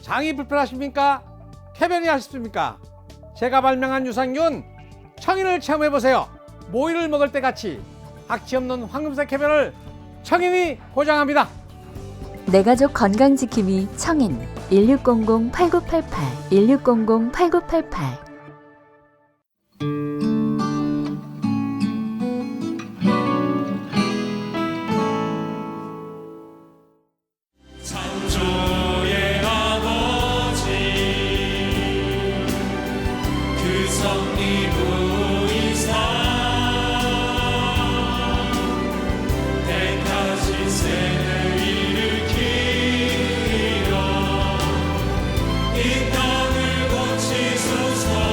장이 불편하십니까? 쾌변이 하십니까? 제가 발명한 유산균 청인을 체험해보세요. 모이를 먹을 때 같이 악취 없는 황금색 쾌변을 청인이 보장합니다. 내 가족 건강지킴이 청인 1600-8988 1600-8988. 창조의 아버지 그 성리부이사 때까지 세를 일으키려 이 땅을 고치소서.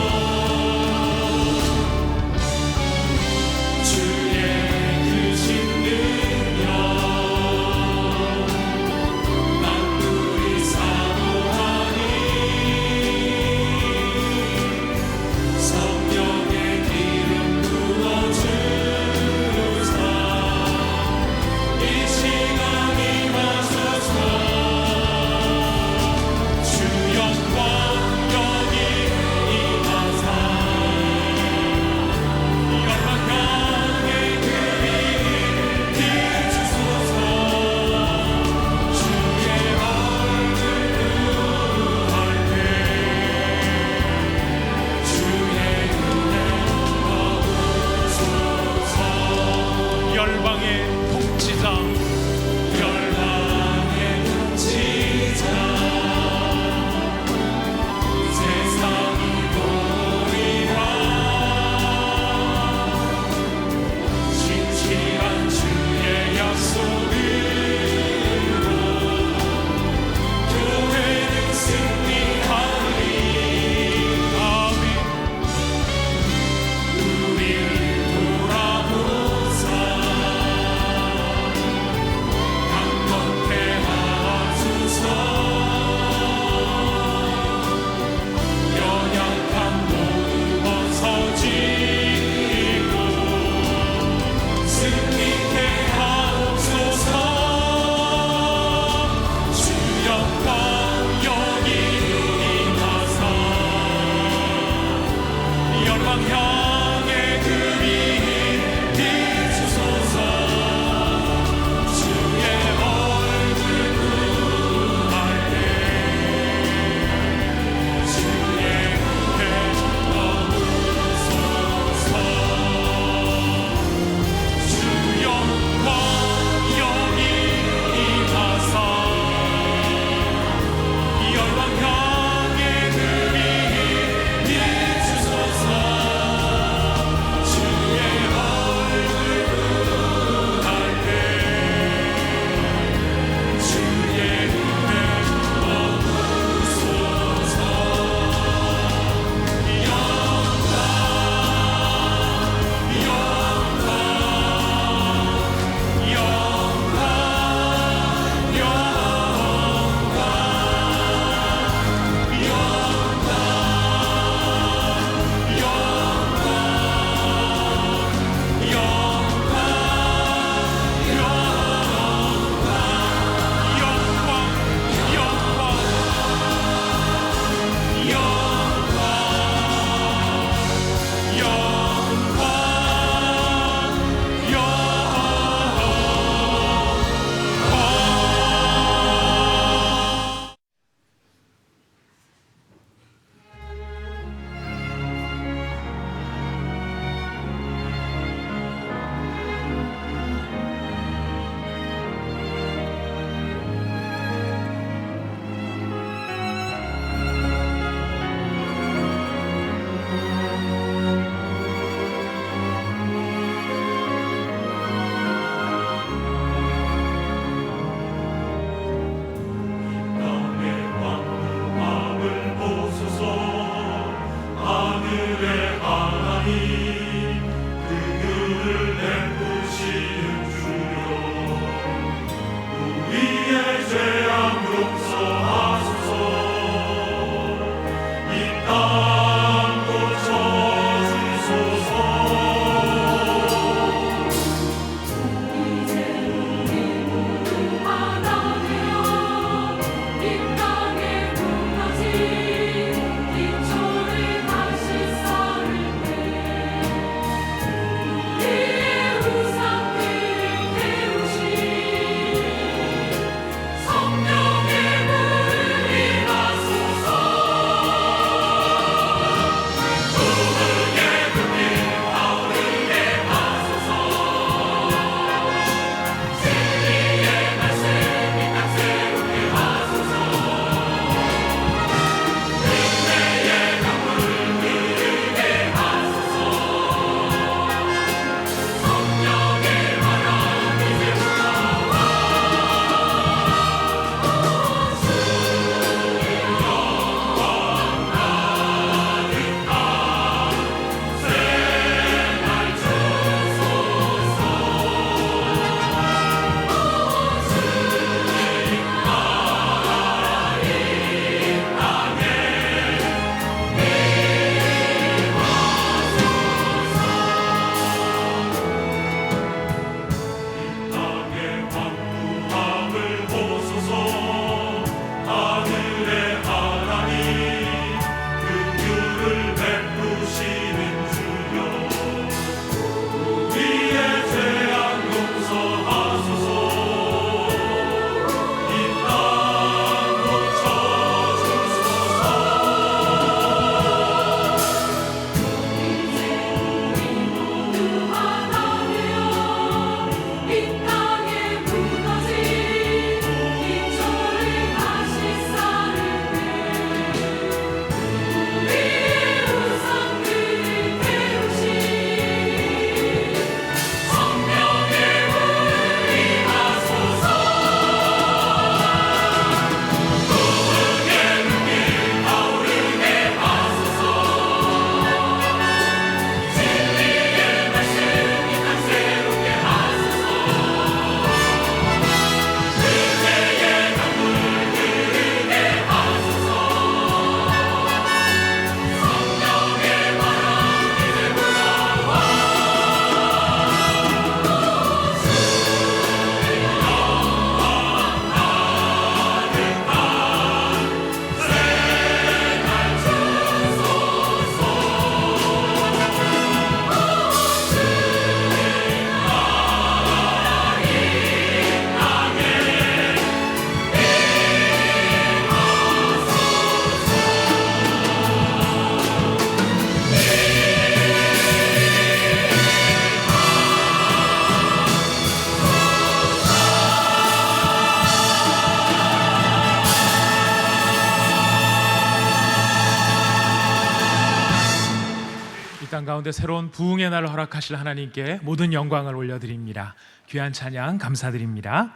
땅 가운데 새로운 부흥의 날을 허락하실 하나님께 모든 영광을 올려드립니다. 귀한 찬양 감사드립니다.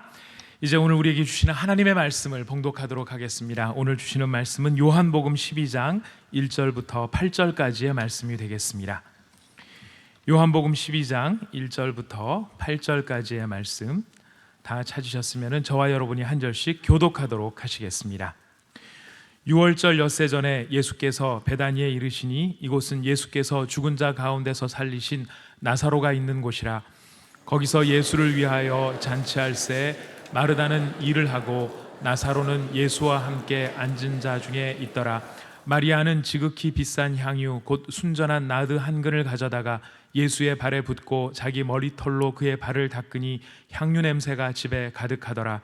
이제 오늘 우리에게 주시는 하나님의 말씀을 봉독하도록 하겠습니다. 오늘 주시는 말씀은 요한복음 12장 1절부터 8절까지의 말씀이 되겠습니다. 요한복음 12장 1절부터 8절까지의 말씀 다 찾으셨으면 저와 여러분이 한 절씩 교독하도록 하시겠습니다. 6월절 엿새 전에 예수께서 베다니에 이르시니 이곳은 예수께서 죽은 자 가운데서 살리신 나사로가 있는 곳이라. 거기서 예수를 위하여 잔치할새 마르다는 일을 하고 나사로는 예수와 함께 앉은 자 중에 있더라. 마리아는 지극히 비싼 향유 곧 순전한 나드 한 근을 가져다가 예수의 발에 붓고 자기 머리털로 그의 발을 닦으니 향유 냄새가 집에 가득하더라.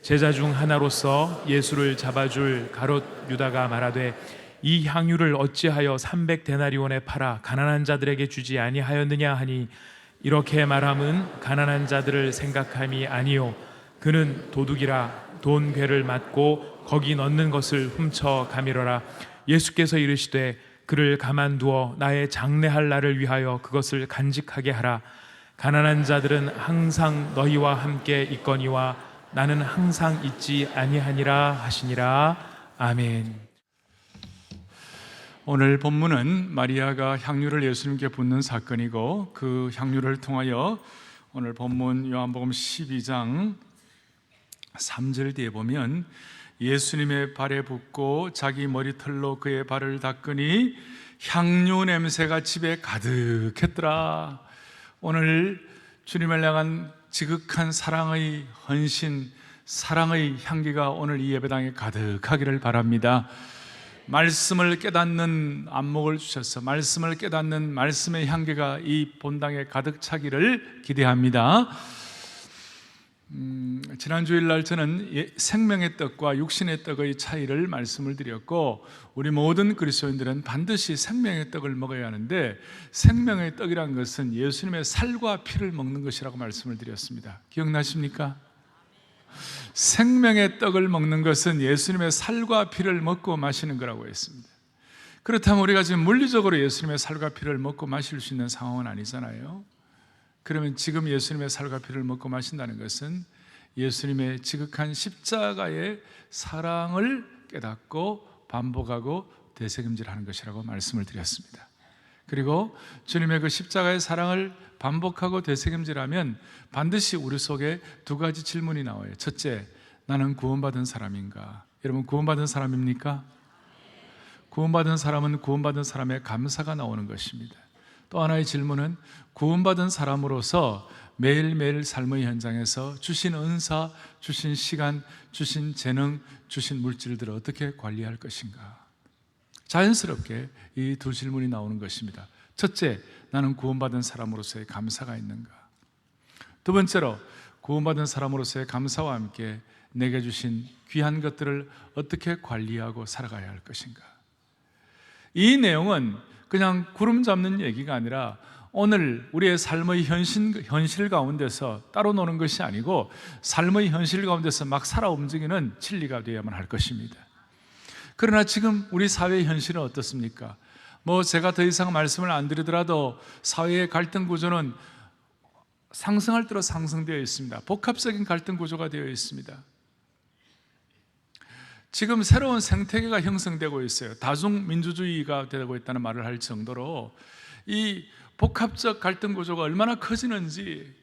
제자 중 하나로서 예수를 잡아줄 가롯 유다가 말하되 이 향유를 어찌하여 300데나리온에 팔아 가난한 자들에게 주지 아니하였느냐 하니 이렇게 말함은 가난한 자들을 생각함이 아니요 그는 도둑이라 돈 괴를 맞고 거기 넣는 것을 훔쳐 가미러라. 예수께서 이르시되 그를 가만두어 나의 장례할 날을 위하여 그것을 간직하게 하라. 가난한 자들은 항상 너희와 함께 있거니와 나는 항상 있지 아니하니라 하시니라. 아멘. 오늘 본문은 마리아가 향유를 예수님께 붓는 사건이고 그 향유를 통하여 오늘 본문 요한복음 12장 3절 뒤에 보면 예수님의 발에 붓고 자기 머리털로 그의 발을 닦으니 향유 냄새가 집에 가득했더라. 오늘 주님을 향한 지극한 사랑의 헌신, 사랑의 향기가 오늘 이 예배당에 가득하기를 바랍니다. 말씀을 깨닫는 안목을 주셔서 말씀을 깨닫는 말씀의 향기가 이 본당에 가득 차기를 기대합니다. 지난 주일날 저는 생명의 떡과 육신의 떡의 차이를 말씀을 드렸고 우리 모든 그리스도인들은 반드시 생명의 떡을 먹어야 하는데 생명의 떡이란 것은 예수님의 살과 피를 먹는 것이라고 말씀을 드렸습니다. 기억나십니까? 생명의 떡을 먹는 것은 예수님의 살과 피를 먹고 마시는 거라고 했습니다. 그렇다면 우리가 지금 물리적으로 예수님의 살과 피를 먹고 마실 수 있는 상황은 아니잖아요. 그러면 지금 예수님의 살과 피를 먹고 마신다는 것은 예수님의 지극한 십자가의 사랑을 깨닫고 반복하고 되새김질하는 것이라고 말씀을 드렸습니다. 그리고 주님의 그 십자가의 사랑을 반복하고 되새김질하면 반드시 우리 속에 두 가지 질문이 나와요. 첫째, 나는 구원받은 사람인가? 여러분 구원받은 사람입니까? 구원받은 사람은 구원받은 사람의 감사가 나오는 것입니다. 또 하나의 질문은 구원받은 사람으로서 매일매일 삶의 현장에서 주신 은사, 주신 시간, 주신 재능, 주신 물질들을 어떻게 관리할 것인가? 자연스럽게 이 두 질문이 나오는 것입니다. 첫째, 나는 구원받은 사람으로서의 감사가 있는가? 두 번째로 구원받은 사람으로서의 감사와 함께 내게 주신 귀한 것들을 어떻게 관리하고 살아가야 할 것인가? 이 내용은 그냥 구름 잡는 얘기가 아니라 오늘 우리의 삶의 현실 가운데서 따로 노는 것이 아니고 삶의 현실 가운데서 막 살아 움직이는 진리가 되어야만 할 것입니다. 그러나 지금 우리 사회의 현실은 어떻습니까? 제가 더 이상 말씀을 안 드리더라도 사회의 갈등 구조는 상승할 대로 상승되어 있습니다. 복합적인 갈등 구조가 되어 있습니다. 지금 새로운 생태계가 형성되고 있어요. 다중민주주의가 되고 있다는 말을 할 정도로 이 복합적 갈등 구조가 얼마나 커지는지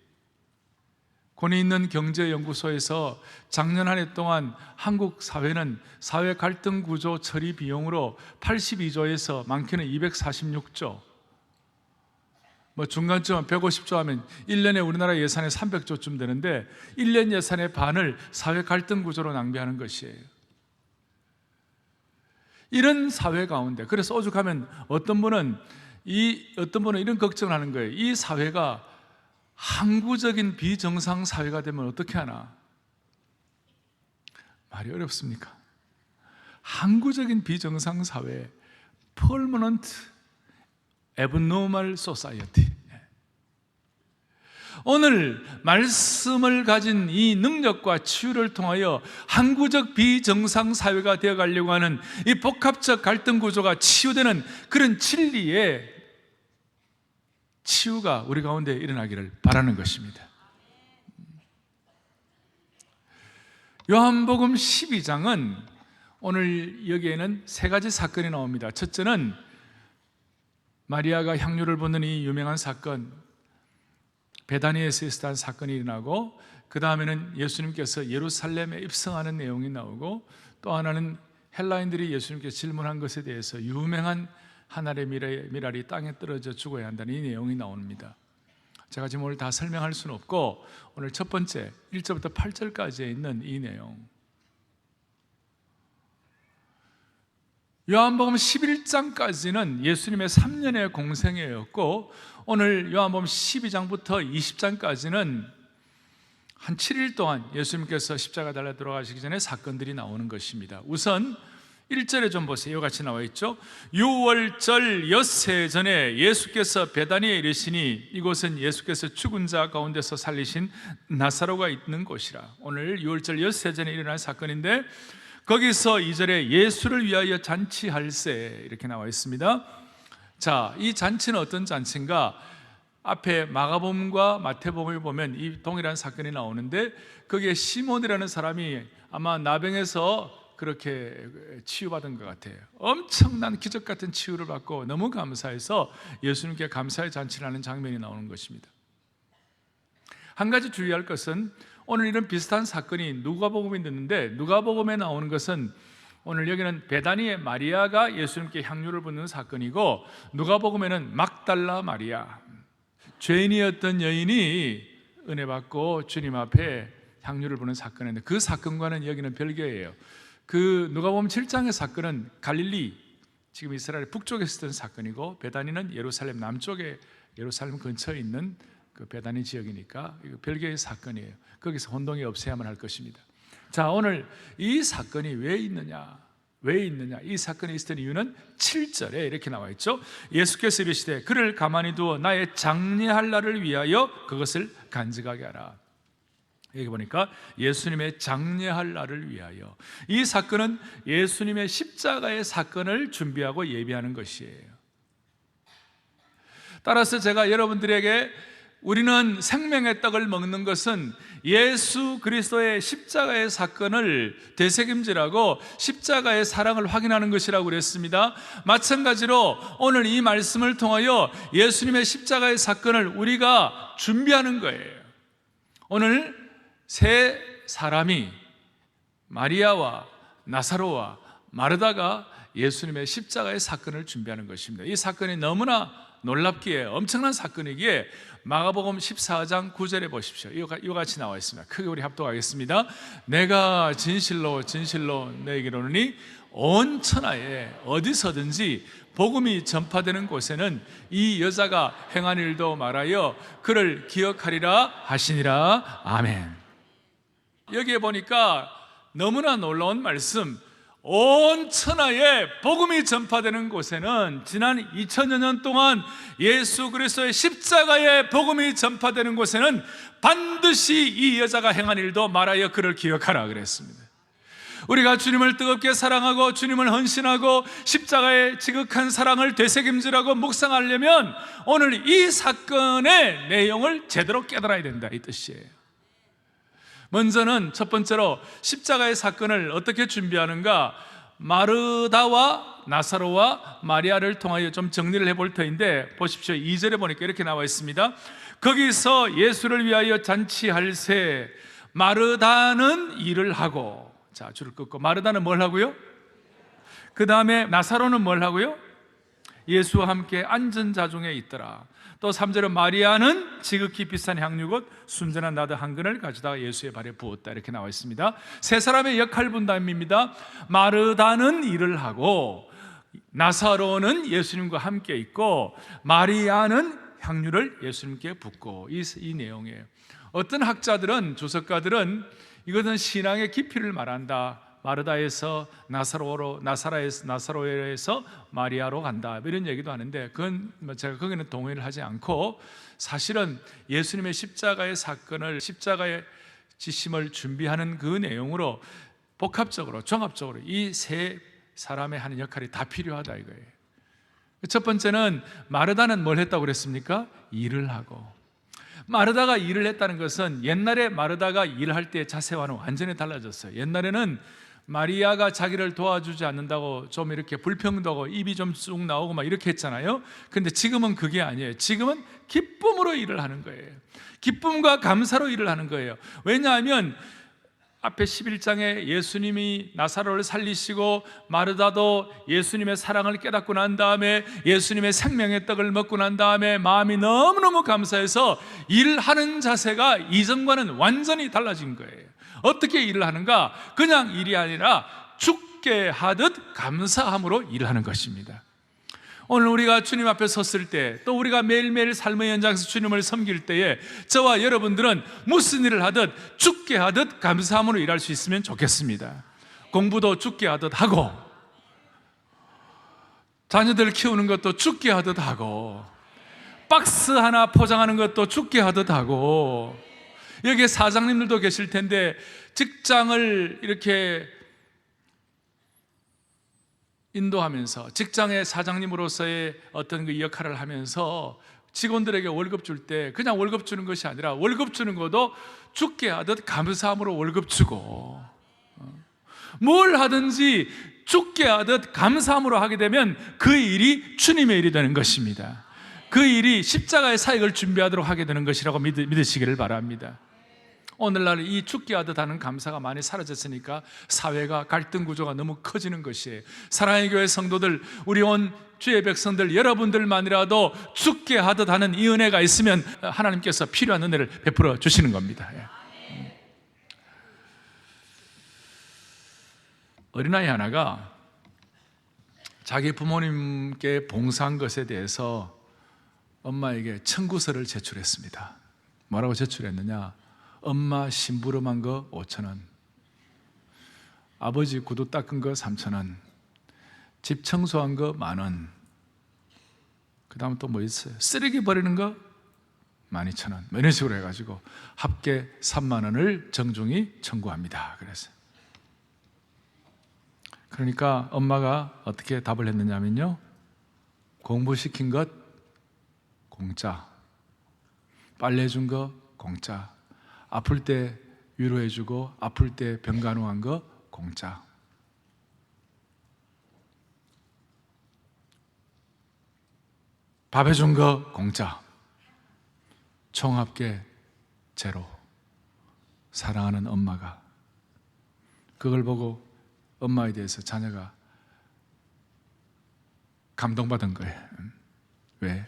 권위 있는 경제연구소에서 작년 한 해 동안 한국 사회는 사회 갈등 구조 처리 비용으로 82조에서 많게는 246조 중간쯤 150조 하면 1년에 우리나라 예산의 300조쯤 되는데 1년 예산의 반을 사회 갈등 구조로 낭비하는 것이에요. 이런 사회 가운데 그래서 오죽하면 어떤 분은 이런 걱정을 하는 거예요. 이 사회가 항구적인 비정상 사회가 되면 어떻게 하나? 말이 어렵습니까? 항구적인 비정상 사회, permanent abnormal society. 오늘 말씀을 가진 이 능력과 치유를 통하여 항구적 비정상 사회가 되어가려고 하는 이 복합적 갈등 구조가 치유되는 그런 진리의 치유가 우리 가운데 일어나기를 바라는 것입니다. 요한복음 12장은 오늘 여기에는 세 가지 사건이 나옵니다. 첫째는 마리아가 향유를 붓는 이 유명한 사건, 베다니에서 있었던 사건이 일어나고, 그 다음에는 예수님께서 예루살렘에 입성하는 내용이 나오고, 또 하나는 헬라인들이 예수님께 질문한 것에 대해서 유명한 하늘의 미랄이 땅에 떨어져 죽어야 한다는 이 내용이 나옵니다. 제가 지금 오늘 다 설명할 수는 없고, 오늘 첫 번째 1절부터 8절까지에 있는 이 내용, 요한복음 11장까지는 예수님의 3년의 공생애였고, 오늘 요한복음 12장부터 20장까지는 한 7일 동안 예수님께서 십자가 달려 돌아가시기 전에 사건들이 나오는 것입니다. 우선 1절에 좀 보세요. 이와 같이 나와 있죠. 6월절 엿새 전에 예수께서 베다니에 이르시니, 이곳은 예수께서 죽은 자 가운데서 살리신 나사로가 있는 곳이라. 오늘 6월절 엿새 전에 일어난 사건인데, 거기서 2절에 예수를 위하여 잔치할세 이렇게 나와 있습니다. 자, 이 잔치는 어떤 잔치인가? 앞에 마가복음과 마태복음에 보면 이 동일한 사건이 나오는데, 거기에 시몬이라는 사람이 아마 나병에서 그렇게 치유받은 것 같아요. 엄청난 기적 같은 치유를 받고 너무 감사해서 예수님께 감사의 잔치를 하는 장면이 나오는 것입니다. 한 가지 주의할 것은, 오늘 이런 비슷한 사건이 누가복음에 있는데, 누가복음에 나오는 것은 오늘 여기는 베다니의 마리아가 예수님께 향유를 붓는 사건이고, 누가복음에는 막달라 마리아, 죄인이었던 여인이 은혜 받고 주님 앞에 향유를 부는 사건인데, 그 사건과는 여기는 별개예요. 그 누가복음 7장의 사건은 갈릴리, 지금 이스라엘 북쪽에 있었던 사건이고, 베다니는 예루살렘 남쪽에, 예루살렘 근처에 있는 그 베다니 지역이니까 이거 별개의 사건이에요. 거기서 혼동이 없어야만 할 것입니다. 자, 오늘 이 사건이 왜 있느냐? 이 사건이 있었던 이유는 7절에 이렇게 나와 있죠. 예수께서 이르시되 그를 가만히 두어 나의 장례할 날을 위하여 그것을 간직하게 하라. 여기 보니까 예수님의 장례할 날을 위하여, 이 사건은 예수님의 십자가의 사건을 준비하고 예비하는 것이에요. 따라서 제가 여러분들에게, 우리는 생명의 떡을 먹는 것은 예수 그리스도의 십자가의 사건을 되새김질하고 십자가의 사랑을 확인하는 것이라고 그랬습니다. 마찬가지로 오늘 이 말씀을 통하여 예수님의 십자가의 사건을 우리가 준비하는 거예요. 오늘 세 사람이, 마리아와 나사로와 마르다가 예수님의 십자가의 사건을 준비하는 것입니다. 이 사건이 너무나 놀랍기에, 엄청난 사건이기에 마가복음 14장 9절에 보십시오. 이와 같이 나와 있습니다. 크게 우리 합독하겠습니다. 내가 진실로 진실로 너에게 이르노니 온 천하에 어디서든지 복음이 전파되는 곳에는 이 여자가 행한 일도 말하여 그를 기억하리라 하시니라. 아멘. 여기에 보니까 너무나 놀라운 말씀, 온 천하에 복음이 전파되는 곳에는 지난 2000여 년 동안 예수 그리스도의 십자가의 복음이 전파되는 곳에는 반드시 이 여자가 행한 일도 말하여 그를 기억하라 그랬습니다. 우리가 주님을 뜨겁게 사랑하고 주님을 헌신하고 십자가의 지극한 사랑을 되새김질하고 묵상하려면 오늘 이 사건의 내용을 제대로 깨달아야 된다, 이 뜻이에요. 먼저는 첫 번째로 십자가의 사건을 어떻게 준비하는가, 마르다와 나사로와 마리아를 통하여 좀 정리를 해볼 터인데, 보십시오. 2절에 보니까 이렇게 나와 있습니다. 거기서 예수를 위하여 잔치할세 마르다는 일을 하고, 자, 줄을 끊고, 마르다는 뭘 하고요? 그 다음에 나사로는 뭘 하고요? 예수와 함께 앉은 자 중에 있더라. 또 3절은 마리아는 지극히 비싼 향유 곧 순전한 나드 한 근을 가져다가 예수의 발에 부었다, 이렇게 나와 있습니다. 세 사람의 역할 분담입니다. 마르다는 일을 하고, 나사로는 예수님과 함께 있고, 마리아는 향유를 예수님께 붓고, 이 내용이에요. 어떤 학자들은, 주석가들은 이것은 신앙의 깊이를 말한다, 마르다에서 나사로에서 마리아로 간다, 이런 얘기도 하는데, 그건 제가 거기는 동의를 하지 않고, 사실은 예수님의 십자가의 사건을, 십자가의 지심을 준비하는 그 내용으로 복합적으로, 종합적으로 이 세 사람의 하는 역할이 다 필요하다 이거예요. 첫 번째는 마르다는 뭘 했다고 그랬습니까? 일을 하고. 마르다가 일을 했다는 것은 옛날에 마르다가 일할 때의 자세와는 완전히 달라졌어요. 옛날에는 마리아가 자기를 도와주지 않는다고 좀 이렇게 불평도하고 입이 좀 쑥 나오고 막 이렇게 했잖아요. 근데 지금은 그게 아니에요. 지금은 기쁨으로 일을 하는 거예요. 기쁨과 감사로 일을 하는 거예요. 왜냐하면 앞에 11장에 예수님이 나사로를 살리시고 마르다도 예수님의 사랑을 깨닫고 난 다음에 예수님의 생명의 떡을 먹고 난 다음에 마음이 너무너무 감사해서 일하는 자세가 이전과는 완전히 달라진 거예요. 어떻게 일을 하는가? 그냥 일이 아니라 죽게 하듯 감사함으로 일하는 것입니다. 오늘 우리가 주님 앞에 섰을 때, 또 우리가 매일매일 삶의 현장에서 주님을 섬길 때에 저와 여러분들은 무슨 일을 하듯 죽게 하듯 감사함으로 일할 수 있으면 좋겠습니다. 공부도 죽게 하듯 하고, 자녀들 키우는 것도 죽게 하듯 하고, 박스 하나 포장하는 것도 죽게 하듯 하고, 여기에 사장님들도 계실 텐데 직장을 이렇게 인도하면서 직장의 사장님으로서의 어떤 그 역할을 하면서 직원들에게 월급 줄 때 그냥 월급 주는 것이 아니라 월급 주는 것도 죽게 하듯 감사함으로 월급 주고, 뭘 하든지 죽게 하듯 감사함으로 하게 되면 그 일이 주님의 일이 되는 것입니다. 그 일이 십자가의 사역을 준비하도록 하게 되는 것이라고 믿으시기를 바랍니다. 오늘날 이 죽게 하듯 하는 감사가 많이 사라졌으니까 사회가 갈등 구조가 너무 커지는 것이에요. 사랑의 교회 성도들, 우리 온 주의 백성들 여러분들만이라도 죽게 하듯 하는 이 은혜가 있으면 하나님께서 필요한 은혜를 베풀어 주시는 겁니다. 어린아이 하나가 자기 부모님께 봉사한 것에 대해서 엄마에게 청구서를 제출했습니다. 뭐라고 제출했느냐? 엄마 심부름한 거 5,000원, 아버지 구두 닦은 거 3,000원, 집 청소한 거 10,000원, 그 다음 또 뭐 있어요? 쓰레기 버리는 거 12,000원, 이런 식으로 해가지고 합계 3만 원을 정중히 청구합니다. 그러니까 엄마가 어떻게 답을 했느냐면요, 공부시킨 것 공짜, 빨래 준 거 공짜, 아플 때 위로해주고 아플 때 병간호한 거 공짜. 밥 해준 거 공짜. 총 합계 제로. 사랑하는 엄마가. 그걸 보고 엄마에 대해서 자녀가 감동받은 거예요. 왜?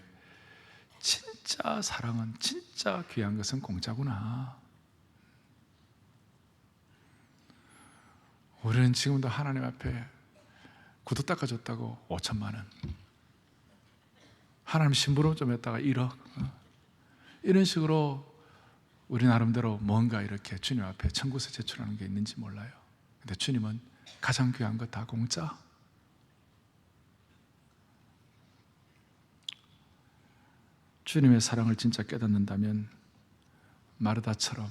진짜 사랑은, 진짜 귀한 것은 공짜구나. 우리는 지금도 하나님 앞에 구두 닦아줬다고 5천만 원, 하나님 심부름 좀 했다가 1억, 이런 식으로 우리 나름대로 뭔가 이렇게 주님 앞에 청구서 제출하는 게 있는지 몰라요. 근데 주님은 가장 귀한 거 다 공짜. 주님의 사랑을 진짜 깨닫는다면 마르다처럼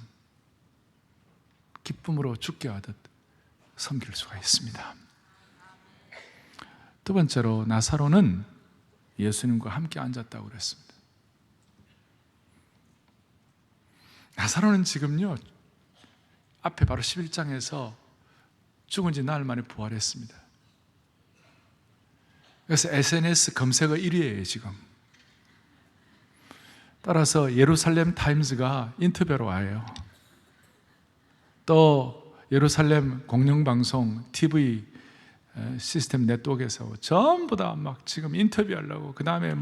기쁨으로 죽게 하듯 섬길 수가 있습니다. 두 번째로 나사로는 예수님과 함께 앉았다고 그랬습니다. 나사로는 지금요, 앞에 바로 11장에서 죽은 지 나흘 만에 부활했습니다. 그래서 SNS 검색어 1위예요 지금. 따라서 예루살렘 타임즈가 인터뷰로 와요. 또 예루살렘 공영방송 TV 시스템 네트워크에서 전부 다 막 지금 인터뷰하려고, 그 다음에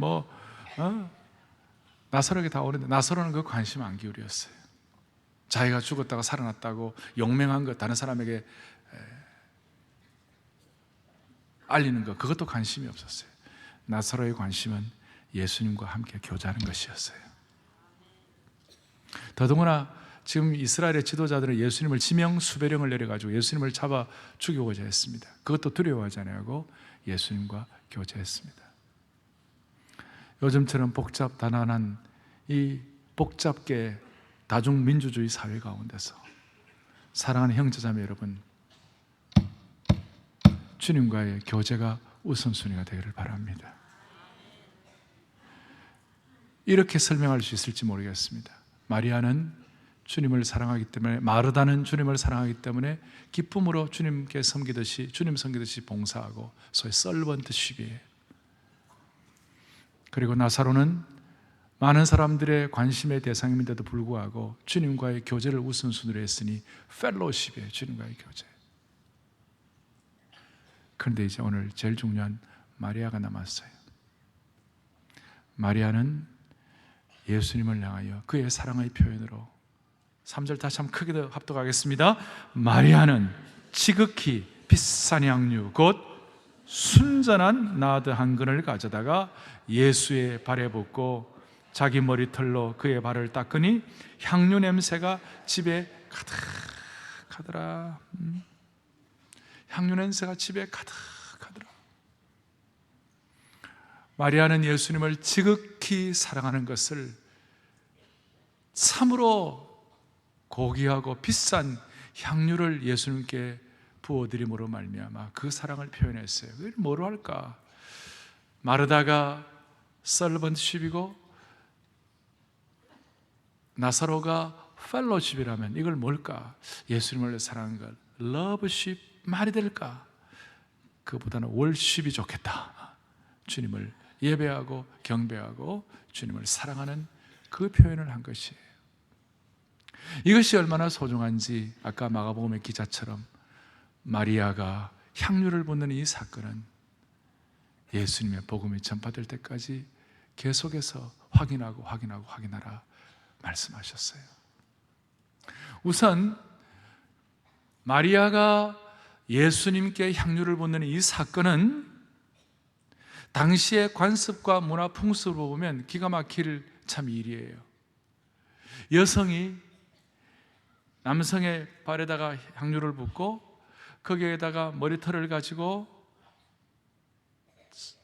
나사로에게 다 오는데 나사로는 그 관심 안 기울였어요. 자기가 죽었다가 살아났다고 용맹한 것 다른 사람에게 알리는 것, 그것도 관심이 없었어요. 나사로의 관심은 예수님과 함께 교제하는 것이었어요. 더더구나 지금 이스라엘의 지도자들은 예수님을 지명 수배령을 내려가지고 예수님을 잡아 죽이고자 했습니다. 그것도 두려워하지 않고 예수님과 교제했습니다. 요즘처럼 복잡다단한 이 복잡게 다중민주주의 사회 가운데서 사랑하는 형제자매 여러분, 주님과의 교제가 우선순위가 되기를 바랍니다. 이렇게 설명할 수 있을지 모르겠습니다. 마리아는 주님을 사랑하기 때문에, 마르다는 주님을 사랑하기 때문에 기쁨으로 주님께 섬기듯이, 주님 섬기듯이 봉사하고, 소위 서번트십이에요. 그리고 나사로는 많은 사람들의 관심의 대상임에도 불구하고 주님과의 교제를 우선순위로 했으니 펠로십이에요. 주님과의 교제. 그런데 이제 오늘 제일 중요한 마리아가 남았어요. 마리아는 예수님을 향하여 그의 사랑의 표현으로 3절 다시 한번 크게 더 합독하겠습니다. 마리아는 지극히 비싼 향유 곧 순전한 나드 한 근을 가져다가 예수의 발에 붓고 자기 머리털로 그의 발을 닦으니 향유 냄새가 집에 가득하더라. 향유 냄새가 집에 가득하더라. 마리아는 예수님을 지극히 사랑하는 것을 참으로 고귀하고 비싼 향유를 예수님께 부어드림으로 말미암아 그 사랑을 표현했어요. 그걸 뭐로 할까? 마르다가 서번트십이고 나사로가 펠로십이라면 이걸 뭘까? 예수님을 사랑하는 걸 러브십 말이 될까? 그보다는 월십이 좋겠다. 주님을 예배하고 경배하고 주님을 사랑하는 그 표현을 한 것이에요. 이것이 얼마나 소중한지 아까 마가복음의 기자처럼 마리아가 향유를 붓는 이 사건은 예수님의 복음이 전파될 때까지 계속해서 확인하라 말씀하셨어요. 우선 마리아가 예수님께 향유를 붓는 이 사건은 당시의 관습과 문화 풍습을 보면 기가 막힐 참 일이에요. 여성이 남성의 발에다가 향유를 붓고 거기에다가 머리털을 가지고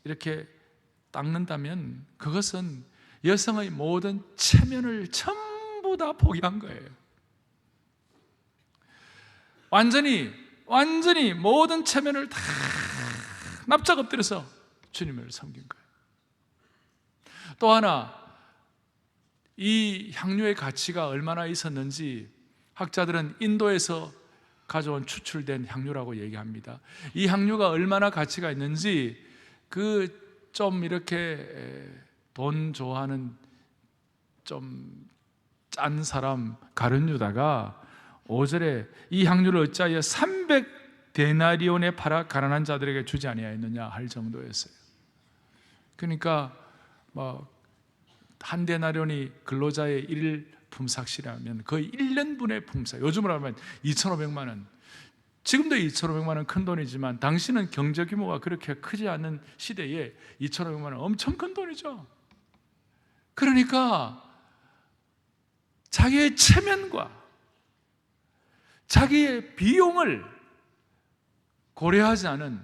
이렇게 닦는다면 그것은 여성의 모든 체면을 전부 다 포기한 거예요. 완전히 모든 체면을 다 납작 엎드려서 주님을 섬긴 거예요. 또 하나, 이 향유의 가치가 얼마나 있었는지 학자들은 인도에서 가져온 추출된 향유라고 얘기합니다. 이 향유가 얼마나 가치가 있는지 그 좀 이렇게 돈 좋아하는 좀 짠 사람 가룟유다가 5절에 이 향유를 어찌하여 300데나리온에 팔아 가난한 자들에게 주지 아니하였느냐 할 정도였어요. 그러니까 한 데나리온이 근로자의 1일 품삯이라면 거의 1년분의 품삯, 요즘으로 하면 2,500만 원. 지금도 2,500만 원 큰 돈이지만 당시는 경제 규모가 그렇게 크지 않은 시대에 2,500만 원 엄청 큰 돈이죠. 그러니까 자기의 체면과 자기의 비용을 고려하지 않은,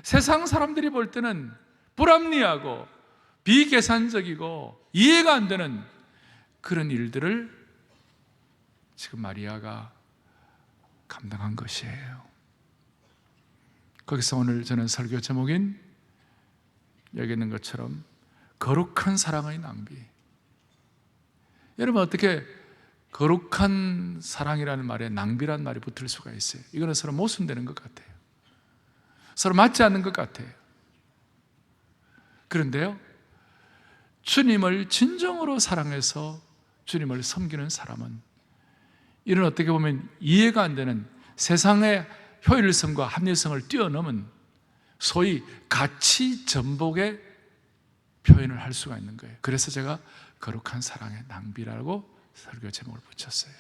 세상 사람들이 볼 때는 불합리하고 비계산적이고 이해가 안 되는 그런 일들을 지금 마리아가 감당한 것이에요. 거기서 오늘 저는 설교 제목인 여기 있는 것처럼 거룩한 사랑의 낭비. 여러분, 어떻게 거룩한 사랑이라는 말에 낭비라는 말이 붙을 수가 있어요? 이거는 서로 모순되는 것 같아요. 서로 맞지 않는 것 같아요. 그런데요, 주님을 진정으로 사랑해서 주님을 섬기는 사람은 이런 어떻게 보면 이해가 안 되는 세상의 효율성과 합리성을 뛰어넘은 소위 가치 전복의 표현을 할 수가 있는 거예요. 그래서 제가 거룩한 사랑의 낭비라고 설교 제목을 붙였어요.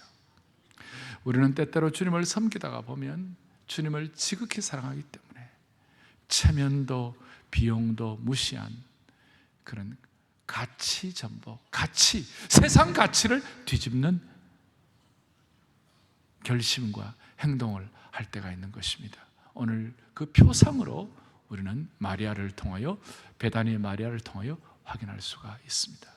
우리는 때때로 주님을 섬기다가 보면 주님을 지극히 사랑하기 때문에 체면도 비용도 무시한 그런 가치 전복, 세상 가치를 뒤집는 결심과 행동을 할 때가 있는 것입니다. 오늘 그 표상으로 우리는 마리아를 통하여, 베다니의 마리아를 통하여 확인할 수가 있습니다.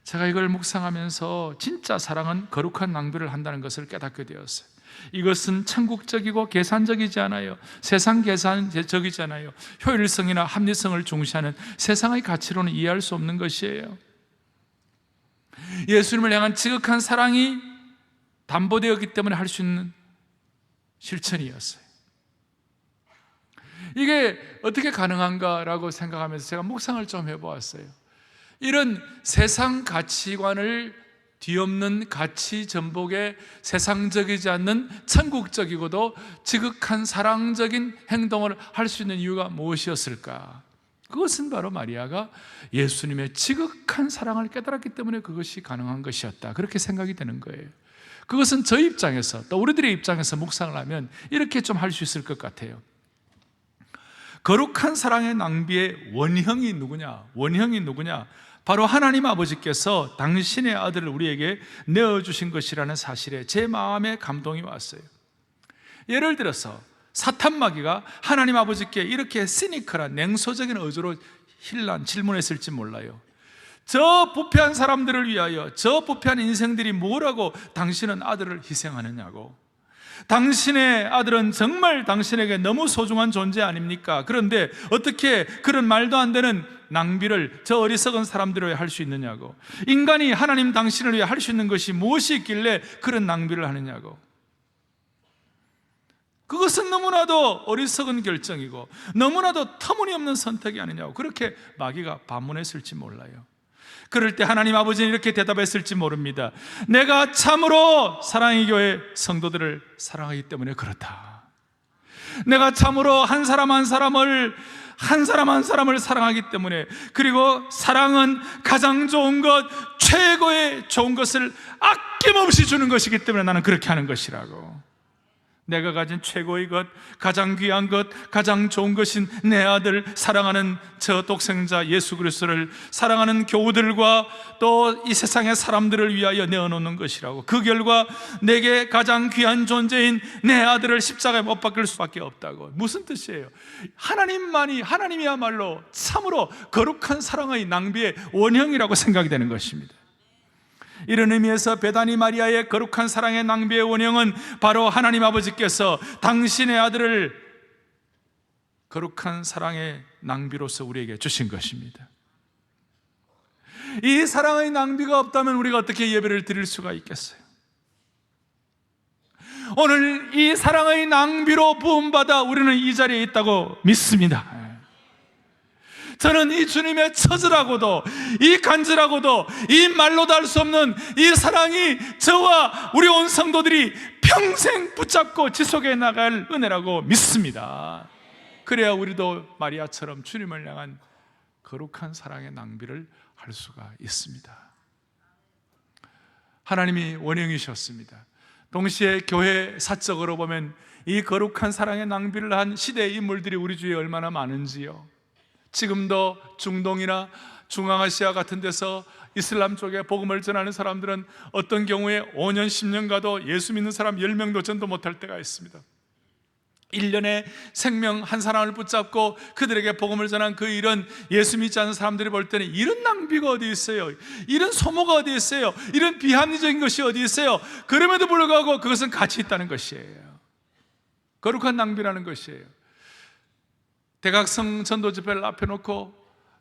제가 이걸 묵상하면서 진짜 사랑은 거룩한 낭비를 한다는 것을 깨닫게 되었어요. 이것은 천국적이고 계산적이지 않아요. 세상 계산적이지 않아요. 효율성이나 합리성을 중시하는 세상의 가치로는 이해할 수 없는 것이에요. 예수님을 향한 지극한 사랑이 담보되었기 때문에 할 수 있는 실천이었어요. 이게 어떻게 가능한가라고 생각하면서 제가 묵상을 좀 해보았어요. 이런 세상 가치관을 뒤엎는 가치 전복에 세상적이지 않는 천국적이고도 지극한 사랑적인 행동을 할 수 있는 이유가 무엇이었을까? 그것은 바로 마리아가 예수님의 지극한 사랑을 깨달았기 때문에 그것이 가능한 것이었다, 그렇게 생각이 되는 거예요. 그것은 저희 입장에서 또 우리들의 입장에서 묵상을 하면 이렇게 좀 할 수 있을 것 같아요. 거룩한 사랑의 낭비의 원형이 누구냐? 원형이 누구냐? 바로 하나님 아버지께서 당신의 아들을 우리에게 내어주신 것이라는 사실에 제 마음에 감동이 왔어요. 예를 들어서 사탄 마귀가 하나님 아버지께 이렇게 시니컬한 냉소적인 어조로 힐난 질문했을지 몰라요. 저 부패한 사람들을 위하여, 저 부패한 인생들이 뭐라고 당신은 아들을 희생하느냐고. 당신의 아들은 정말 당신에게 너무 소중한 존재 아닙니까? 그런데 어떻게 그런 말도 안 되는 낭비를 저 어리석은 사람들을 위해 할 수 있느냐고. 인간이 하나님 당신을 위해 할 수 있는 것이 무엇이 있길래 그런 낭비를 하느냐고. 그것은 너무나도 어리석은 결정이고 너무나도 터무니없는 선택이 아니냐고 그렇게 마귀가 반문했을지 몰라요. 그럴 때 하나님 아버지는 이렇게 대답했을지 모릅니다. 내가 참으로 사랑의 교회 성도들을 사랑하기 때문에 그렇다. 내가 참으로 한 사람 한 사람을 사랑하기 때문에, 그리고 사랑은 가장 좋은 것, 최고의 좋은 것을 아낌없이 주는 것이기 때문에 나는 그렇게 하는 것이라고. 내가 가진 최고의 것, 가장 귀한 것, 가장 좋은 것인 내 아들, 사랑하는 저 독생자 예수 그리스도를 사랑하는 교우들과 또 이 세상의 사람들을 위하여 내어놓는 것이라고. 그 결과 내게 가장 귀한 존재인 내 아들을 십자가에 못 박을 수밖에 없다고. 무슨 뜻이에요? 하나님이야말로 참으로 거룩한 사랑의 낭비의 원형이라고 생각이 되는 것입니다. 이런 의미에서 베다니 마리아의 거룩한 사랑의 낭비의 원형은 바로 하나님 아버지께서 당신의 아들을 거룩한 사랑의 낭비로서 우리에게 주신 것입니다. 이 사랑의 낭비가 없다면 우리가 어떻게 예배를 드릴 수가 있겠어요? 오늘 이 사랑의 낭비로 부음받아 우리는 이 자리에 있다고 믿습니다. 저는 이 주님의 처절하고도 이 간절하고도 이 말로도 할 수 없는 이 사랑이 저와 우리 온 성도들이 평생 붙잡고 지속해 나갈 은혜라고 믿습니다. 그래야 우리도 마리아처럼 주님을 향한 거룩한 사랑의 낭비를 할 수가 있습니다. 하나님이 원형이셨습니다. 동시에 교회 사적으로 보면 이 거룩한 사랑의 낭비를 한 시대의 인물들이 우리 주위에 얼마나 많은지요. 지금도 중동이나 중앙아시아 같은 데서 이슬람 쪽에 복음을 전하는 사람들은 어떤 경우에 5년, 10년 가도 예수 믿는 사람 10명도 전도 못할 때가 있습니다. 1년에 생명 한 사람을 붙잡고 그들에게 복음을 전한 그 일은 예수 믿지 않는 사람들이 볼 때는 이런 낭비가 어디 있어요? 이런 소모가 어디 있어요? 이런 비합리적인 것이 어디 있어요? 그럼에도 불구하고 그것은 가치 있다는 것이에요. 거룩한 낭비라는 것이에요. 대각성 전도 집회를 앞에 놓고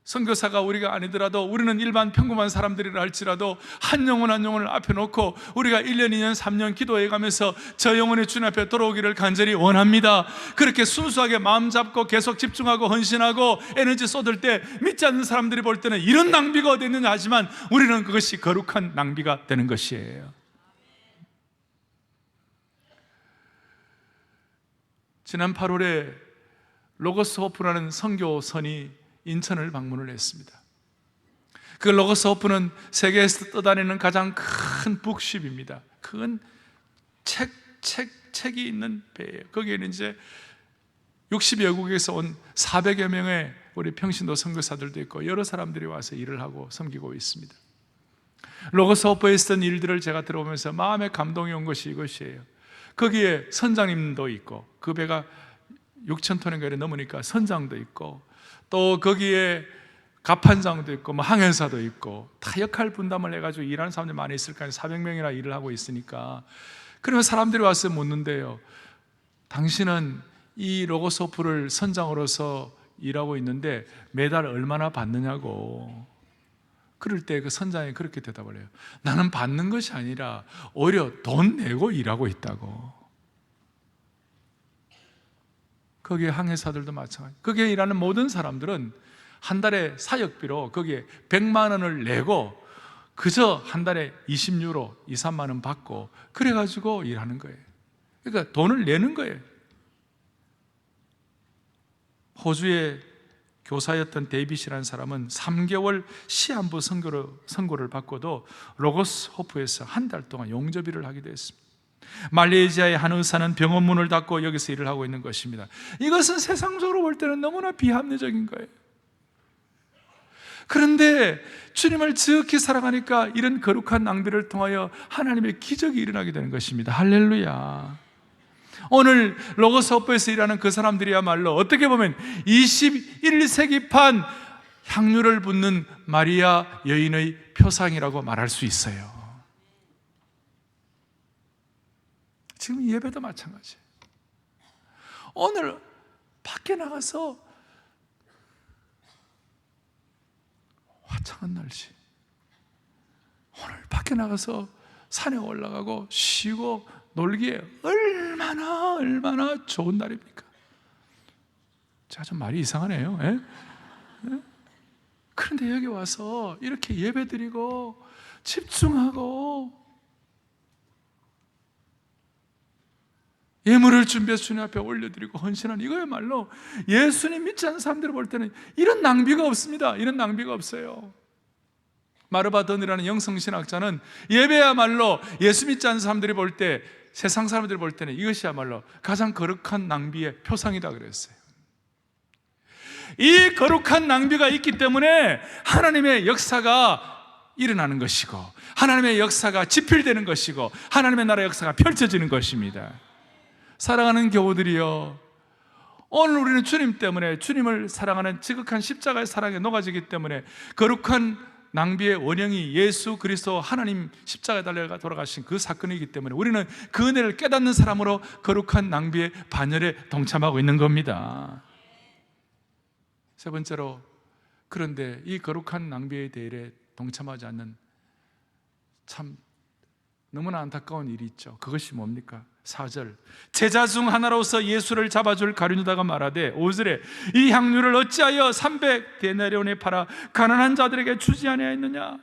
선교사가 우리가 아니더라도 우리는 일반 평범한 사람들이라 할지라도 한 영혼 한 영혼을 앞에 놓고 우리가 1년, 2년, 3년 기도해 가면서 저 영혼이 주님 앞에 돌아오기를 간절히 원합니다. 그렇게 순수하게 마음 잡고 계속 집중하고 헌신하고 에너지 쏟을 때 믿지 않는 사람들이 볼 때는 이런 낭비가 어디 있느냐 하지만 우리는 그것이 거룩한 낭비가 되는 것이에요. 지난 8월에 로고스 호프라는 선교선이 인천을 방문을 했습니다. 그 로고스 호프는 세계에서 떠다니는 가장 큰 북십입니다. 큰 책이 있는 배예요. 거기에는 이제 60여 국에서 온 400여 명의 우리 평신도 선교사들도 있고 여러 사람들이 와서 일을 하고 섬기고 있습니다. 로고스 호프에 있었던 일들을 제가 들어보면서 마음에 감동이 온 것이 이것이에요. 거기에 선장님도 있고 그 배가 6,000톤인가 넘으니까 선장도 있고 또 거기에 갑판장도 있고 뭐 항해사도 있고 다 역할 분담을 해가지고 일하는 사람들이 많이 있을 거예요. 400명이나 일을 하고 있으니까 그러면 사람들이 와서 묻는데요, 당신은 이 로고스 호프를 선장으로서 일하고 있는데 매달 얼마나 받느냐고. 그럴 때 그 선장이 그렇게 대답을 해요. 나는 받는 것이 아니라 오히려 돈 내고 일하고 있다고. 거기에 항해사들도 마찬가지. 거기에 일하는 모든 사람들은 한 달에 사역비로 거기에 100만 원을 내고 그저 한 달에 20유로, 2, 3만 원 받고 그래가지고 일하는 거예요. 그러니까 돈을 내는 거예요. 호주의 교사였던 데이빗이라는 사람은 3개월 시한부 선고를 받고도 로고스 호프에서 한 달 동안 용접일을 하기도 했습니다. 말레이시아의 한 의사는 병원 문을 닫고 여기서 일을 하고 있는 것입니다. 이것은 세상적으로 볼 때는 너무나 비합리적인 거예요. 그런데 주님을 지극히 사랑하니까 이런 거룩한 낭비를 통하여 하나님의 기적이 일어나게 되는 것입니다. 할렐루야. 오늘 로고스 호프에서 일하는 그 사람들이야말로 어떻게 보면 21세기판 향유를 붓는 마리아 여인의 표상이라고 말할 수 있어요. 지금 예배도 마찬가지예요. 오늘 밖에 나가서 화창한 날씨, 오늘 밖에 나가서 산에 올라가고 쉬고 놀기에 얼마나 좋은 날입니까? 제가 좀 말이 이상하네요. 예? 예? 그런데 여기 와서 이렇게 예배드리고 집중하고 예물을 준비해서 주님 앞에 올려드리고 헌신하는 이거야말로 예수님 믿지 않는 사람들을 볼 때는 이런 낭비가 없습니다. 이런 낭비가 없어요. 마르바던이라는 영성신학자는 예배야말로 예수 믿지 않는 사람들이 볼 때, 세상 사람들이 볼 때는 이것이야말로 가장 거룩한 낭비의 표상이다 그랬어요. 이 거룩한 낭비가 있기 때문에 하나님의 역사가 일어나는 것이고 하나님의 역사가 지필되는 것이고 하나님의 나라 역사가 펼쳐지는 것입니다. 사랑하는 교우들이여, 오늘 우리는 주님 때문에, 주님을 사랑하는 지극한 십자가의 사랑에 녹아지기 때문에 거룩한 낭비의 원형이 예수 그리스도 하나님 십자가에 달려 돌아가신 그 사건이기 때문에 우리는 그 은혜를 깨닫는 사람으로 거룩한 낭비의 반열에 동참하고 있는 겁니다. 세 번째로, 그런데 이 거룩한 낭비의 대열에 동참하지 않는 참 너무나 안타까운 일이 있죠. 그것이 뭡니까? 4절, 제자 중 하나로서 예수를 잡아줄 가룟유다가 말하되 5절에 이 향유를 어찌하여 300데나리온에 팔아 가난한 자들에게 주지 아니하였느냐?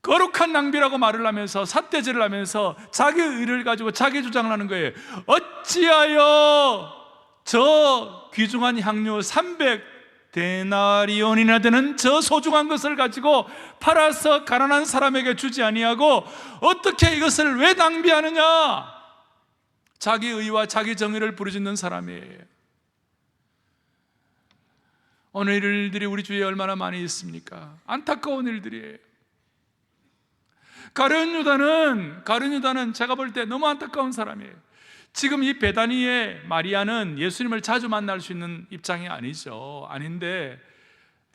거룩한 낭비라고 말을 하면서 삿대질을 하면서 자기 의를 가지고 자기 주장을 하는 거예요. 어찌하여 저 귀중한 향유 300데나리온이나 되는 저 소중한 것을 가지고 팔아서 가난한 사람에게 주지 아니하고 어떻게 이것을 왜 낭비하느냐? 자기 의와 자기 정의를 부르짖는 사람이에요. 오늘 일들이 우리 주위에 얼마나 많이 있습니까? 안타까운 일들이에요. 가룟유다는 제가 볼 때 너무 안타까운 사람이에요. 지금 이 베다니의 마리아는 예수님을 자주 만날 수 있는 입장이 아니죠. 아닌데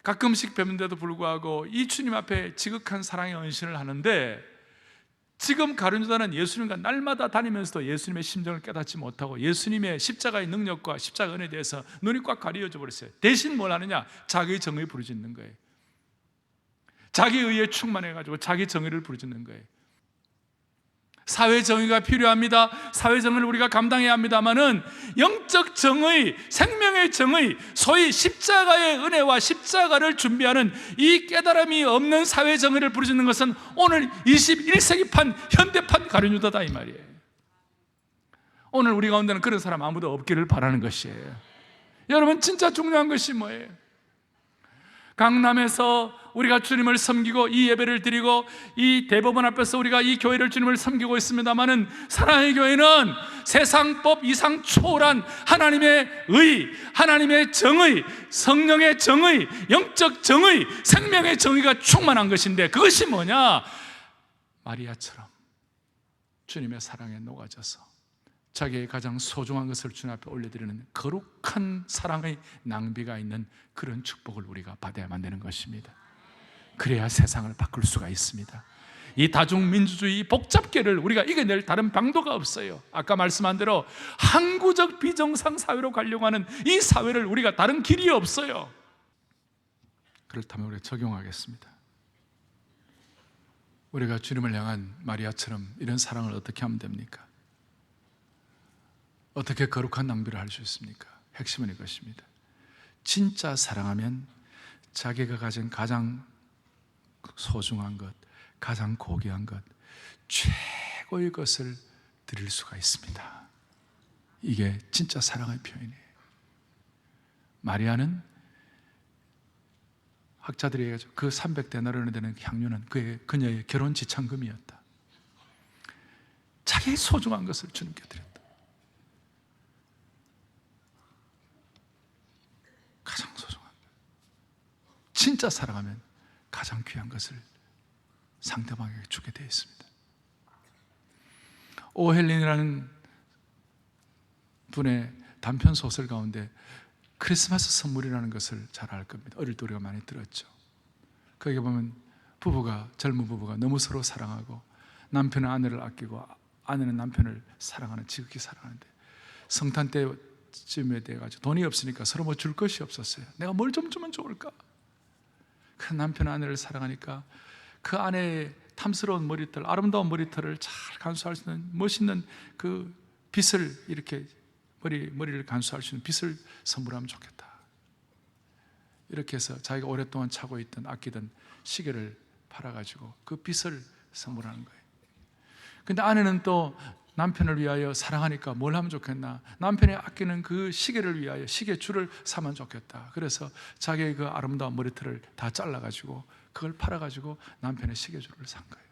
가끔씩 뵙는데도 불구하고 이 주님 앞에 지극한 사랑의 헌신을 하는데, 지금 가룟유다는 예수님과 날마다 다니면서도 예수님의 심정을 깨닫지 못하고 예수님의 십자가의 능력과 십자가 은혜에 대해서 눈이 꽉 가려져 버렸어요. 대신 뭘 하느냐? 자기 정의 부르짖는 거예요. 자기 의에 충만해가지고 자기 정의를 부르짖는 거예요. 사회 정의가 필요합니다. 사회 정의를 우리가 감당해야 합니다만은 영적 정의, 생명의 정의, 소위 십자가의 은혜와 십자가를 준비하는 이 깨달음이 없는 사회 정의를 부르짖는 것은 오늘 21세기판 현대판 가룟유다다 이 말이에요. 오늘 우리 가운데는 그런 사람 아무도 없기를 바라는 것이에요. 여러분, 진짜 중요한 것이 뭐예요? 강남에서 우리가 주님을 섬기고 이 예배를 드리고 이 대법원 앞에서 우리가 이 교회를 주님을 섬기고 있습니다마는 사랑의 교회는 세상법 이상 초월한 하나님의 의, 하나님의 정의, 성령의 정의, 영적 정의, 생명의 정의가 충만한 것인데, 그것이 뭐냐? 마리아처럼 주님의 사랑에 녹아져서 자기의 가장 소중한 것을 주님 앞에 올려드리는 거룩한 사랑의 낭비가 있는 그런 축복을 우리가 받아야만 되는 것입니다. 그래야 세상을 바꿀 수가 있습니다. 이 다중민주주의 복잡계를 우리가 이겨낼 다른 방도가 없어요. 아까 말씀한 대로 항구적 비정상 사회로 가려고 하는 이 사회를 우리가 다른 길이 없어요. 그렇다면 우리가 적용하겠습니다. 우리가 주님을 향한 마리아처럼 이런 사랑을 어떻게 하면 됩니까? 어떻게 거룩한 낭비를 할 수 있습니까? 핵심은 이것입니다. 진짜 사랑하면 자기가 가진 가장 소중한 것, 가장 고귀한 것, 최고의 것을 드릴 수가 있습니다. 이게 진짜 사랑의 표현이에요. 마리아는 학자들이 얘기하죠. 그 300데나리온에 되는 향유는 그녀의 결혼 지참금이었다. 자기의 소중한 것을 주님께 드렸다. 가장 소중한 것. 진짜 사랑하면 가장 귀한 것을 상대방에게 주게 되어 있습니다. 오헬린이라는 분의 단편 소설 가운데 크리스마스 선물이라는 것을 잘 알 겁니다. 어릴 때 우리가 많이 들었죠. 거기 보면 젊은 부부가 너무 서로 사랑하고 남편은 아내를 아끼고 아내는 남편을 사랑하는, 지극히 사랑하는데 성탄 때쯤에 돼가지고 돈이 없으니까 서로 뭐 줄 것이 없었어요. 내가 뭘 좀 주면 좋을까? 그 남편 아내를 사랑하니까 그 아내의 탐스러운 머리털, 아름다운 머리털을 잘 간수할 수 있는 멋있는 그 빗을, 이렇게 머리를 간수할 수 있는 빗을 선물하면 좋겠다. 이렇게 해서 자기가 오랫동안 차고 있던 아끼던 시계를 팔아가지고 그 빗을 선물하는 거예요. 근데 아내는 또 남편을 위하여 사랑하니까 뭘 하면 좋겠나? 남편이 아끼는 그 시계를 위하여 시계줄을 사면 좋겠다. 그래서 자기의 그 아름다운 머리털을 다 잘라가지고 그걸 팔아가지고 남편의 시계줄을 산 거예요.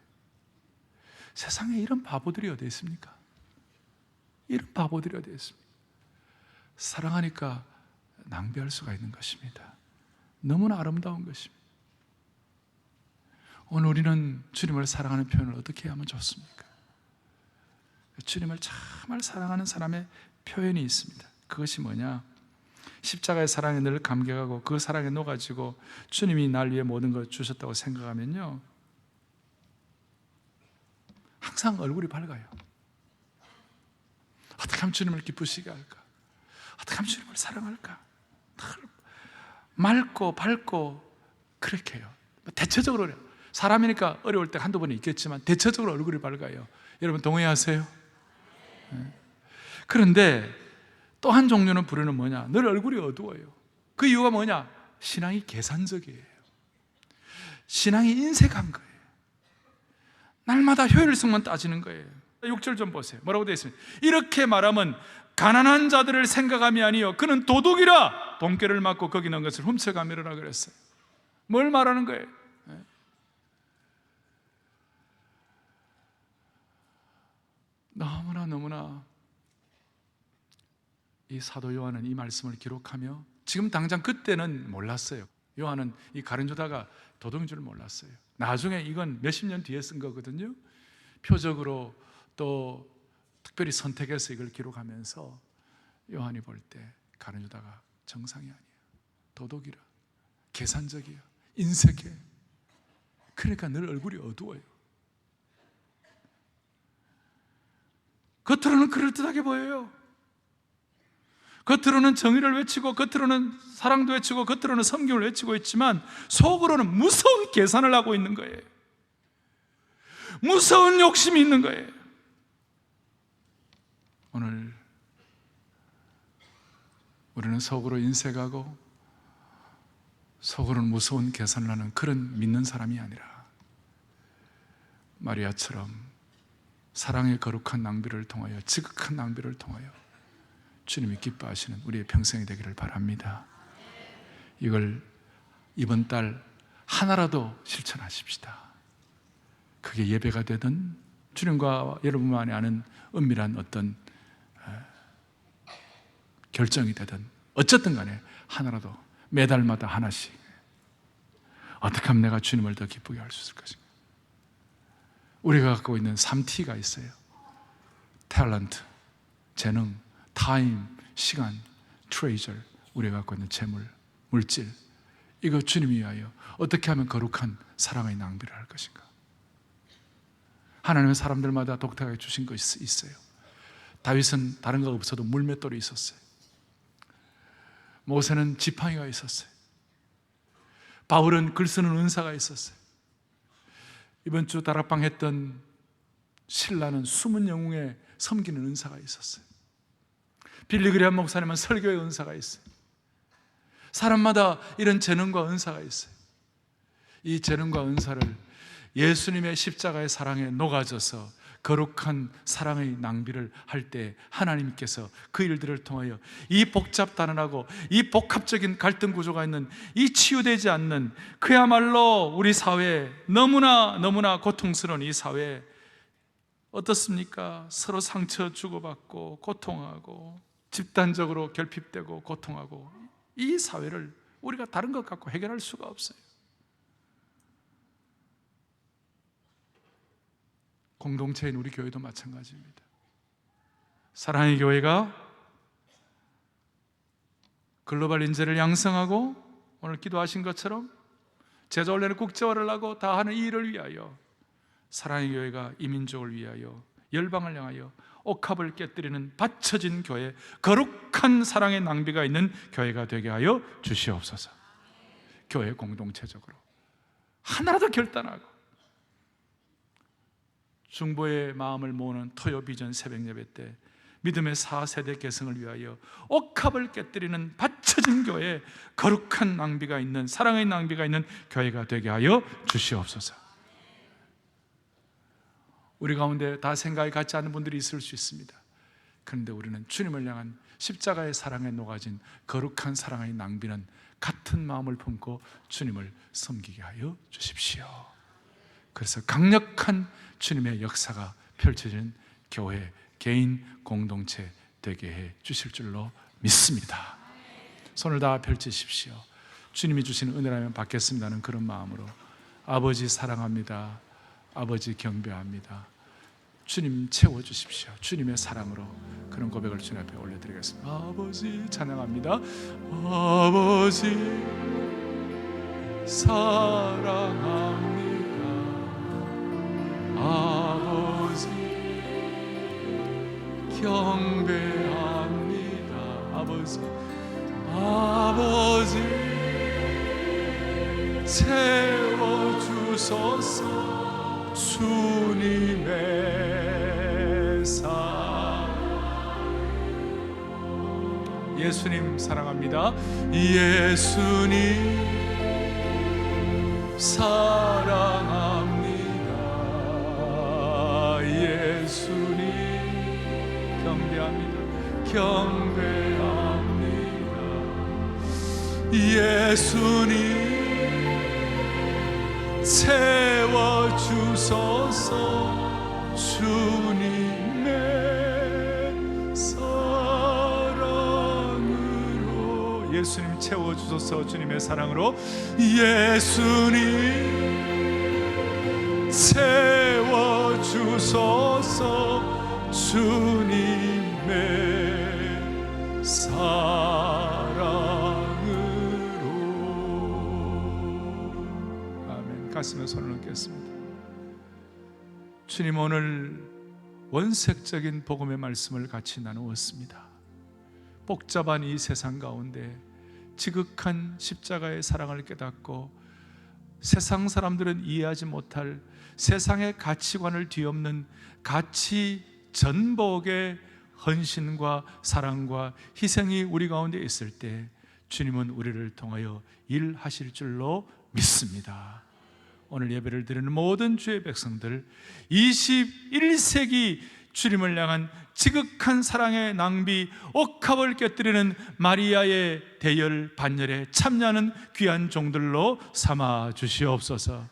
세상에 이런 바보들이 어디 있습니까? 이런 바보들이 어디 있습니까? 사랑하니까 낭비할 수가 있는 것입니다. 너무나 아름다운 것입니다. 오늘 우리는 주님을 사랑하는 표현을 어떻게 하면 좋습니까? 주님을 정말 사랑하는 사람의 표현이 있습니다. 그것이 뭐냐? 십자가의 사랑에 늘 감격하고 그 사랑에 녹아지고 주님이 날 위해 모든 걸 주셨다고 생각하면요, 항상 얼굴이 밝아요. 어떻게 하면 주님을 기쁘시게 할까? 어떻게 하면 주님을 사랑할까? 맑고 밝고 그렇게 해요. 대체적으로 그래요. 사람이니까 어려울 때 한두 번은 있겠지만 대체적으로 얼굴이 밝아요. 여러분 동의하세요? 네. 그런데 또 한 종류는 부류는 뭐냐? 늘 얼굴이 어두워요. 그 이유가 뭐냐? 신앙이 계산적이에요. 신앙이 인색한 거예요. 날마다 효율성만 따지는 거예요. 6절 좀 보세요. 뭐라고 되어 있습니까? 이렇게 말하면 가난한 자들을 생각함이 아니요 그는 도둑이라 돈꾀를 맞고 거기 있는 것을 훔쳐가미르라 그랬어요. 뭘 말하는 거예요? 너무나 이 사도 요한은 이 말씀을 기록하며 지금 당장 그때는 몰랐어요. 요한은 이 가룟 유다가 도둑인 줄 몰랐어요. 나중에 이건 몇십 년 뒤에 쓴 거거든요. 표적으로 또 특별히 선택해서 이걸 기록하면서 요한이 볼 때 가룟 유다가 정상이 아니에요. 도둑이라, 계산적이야, 인색해. 그러니까 늘 얼굴이 어두워요. 겉으로는 그럴듯하게 보여요. 겉으로는 정의를 외치고 겉으로는 사랑도 외치고 겉으로는 섬김을 외치고 있지만 속으로는 무서운 계산을 하고 있는 거예요. 무서운 욕심이 있는 거예요. 오늘 우리는 속으로 인색하고 속으로는 무서운 계산을 하는 그런 믿는 사람이 아니라 마리아처럼 사랑의 거룩한 낭비를 통하여, 지극한 낭비를 통하여 주님이 기뻐하시는 우리의 평생이 되기를 바랍니다. 이걸 이번 달 하나라도 실천하십시다. 그게 예배가 되든 주님과 여러분만이 아는 은밀한 어떤 결정이 되든 어쨌든 간에 하나라도 매달마다 하나씩 어떻게 하면 내가 주님을 더 기쁘게 할 수 있을 것인가. 우리가 갖고 있는 3T가 있어요. 탤런트, 재능, 타임, 시간, 트레이저. 우리가 갖고 있는 재물, 물질, 이거 주님 위하여 어떻게 하면 거룩한 사랑의 낭비를 할 것인가. 하나님은 사람들마다 독특하게 주신 것이 있어요. 다윗은 다른 거 없어도 물맷돌이 있었어요. 모세는 지팡이가 있었어요. 바울은 글 쓰는 은사가 있었어요. 이번 주 다락방 했던 신라는 숨은 영웅에 섬기는 은사가 있었어요. 빌리그레한 목사님은 설교의 은사가 있어요. 사람마다 이런 재능과 은사가 있어요. 이 재능과 은사를 예수님의 십자가의 사랑에 녹아져서 거룩한 사랑의 낭비를 할 때 하나님께서 그 일들을 통하여 이 복잡다단하고 이 복합적인 갈등 구조가 있는 이 치유되지 않는 그야말로 우리 사회에 너무나 고통스러운 이 사회에 어떻습니까? 서로 상처 주고받고 고통하고 집단적으로 결핍되고 고통하고 이 사회를 우리가 다른 것 갖고 해결할 수가 없어요. 공동체인 우리 교회도 마찬가지입니다. 사랑의 교회가 글로벌 인재를 양성하고 오늘 기도하신 것처럼 제자훈련을 국제화를 다 하는 이 일을 위하여 사랑의 교회가 이민족을 위하여 열방을 향하여 옥합을 깨뜨리는 받쳐진 교회, 거룩한 사랑의 낭비가 있는 교회가 되게 하여 주시옵소서. 교회 공동체적으로 하나라도 결단하고 중보의 마음을 모으는 토요 비전 새벽 예배 때 믿음의 4세대 계승을 위하여 옥합을 깨뜨리는 받쳐진 교회, 거룩한 낭비가 있는 사랑의 낭비가 있는 교회가 되게 하여 주시옵소서. 우리 가운데 다 생각이 같지 않은 분들이 있을 수 있습니다. 그런데 우리는 주님을 향한 십자가의 사랑에 녹아진 거룩한 사랑의 낭비는 같은 마음을 품고 주님을 섬기게 하여 주십시오. 그래서 강력한 주님의 역사가 펼쳐지는 교회, 개인, 공동체 되게 해 주실 줄로 믿습니다. 손을 다 펼치십시오. 주님이 주시는 은혜라면 받겠습니다는 그런 마음으로 아버지 사랑합니다. 아버지 경배합니다. 주님 채워주십시오. 주님의 사랑으로 그런 고백을 주님 앞에 올려드리겠습니다. 아버지 찬양합니다. 아버지 사랑합니다. 아버지 경배합니다. 아버지 채워주소서. 주님의 사랑. 예수님 사랑합니다. 예수님 사랑합니다. 예수님 경배합니다. 예수님 채워주소서. 주님의 사랑으로. 예수님 채워주소서. 주님의 사랑으로. 예수님 채워주소서. 주님의 사랑으로. 아멘. 가슴에 손을 얹겠습니다. 주님, 오늘 원색적인 복음의 말씀을 같이 나누었습니다. 복잡한 이 세상 가운데 지극한 십자가의 사랑을 깨닫고 세상 사람들은 이해하지 못할 세상의 가치관을 뒤엎는 가치 전복의 헌신과 사랑과 희생이 우리 가운데 있을 때 주님은 우리를 통하여 일하실 줄로 믿습니다. 오늘 예배를 드리는 모든 주의 백성들, 21세기 주님을 향한 지극한 사랑의 낭비, 옥합을 깨뜨리는 마리아의 대열 반열에 참여하는 귀한 종들로 삼아 주시옵소서.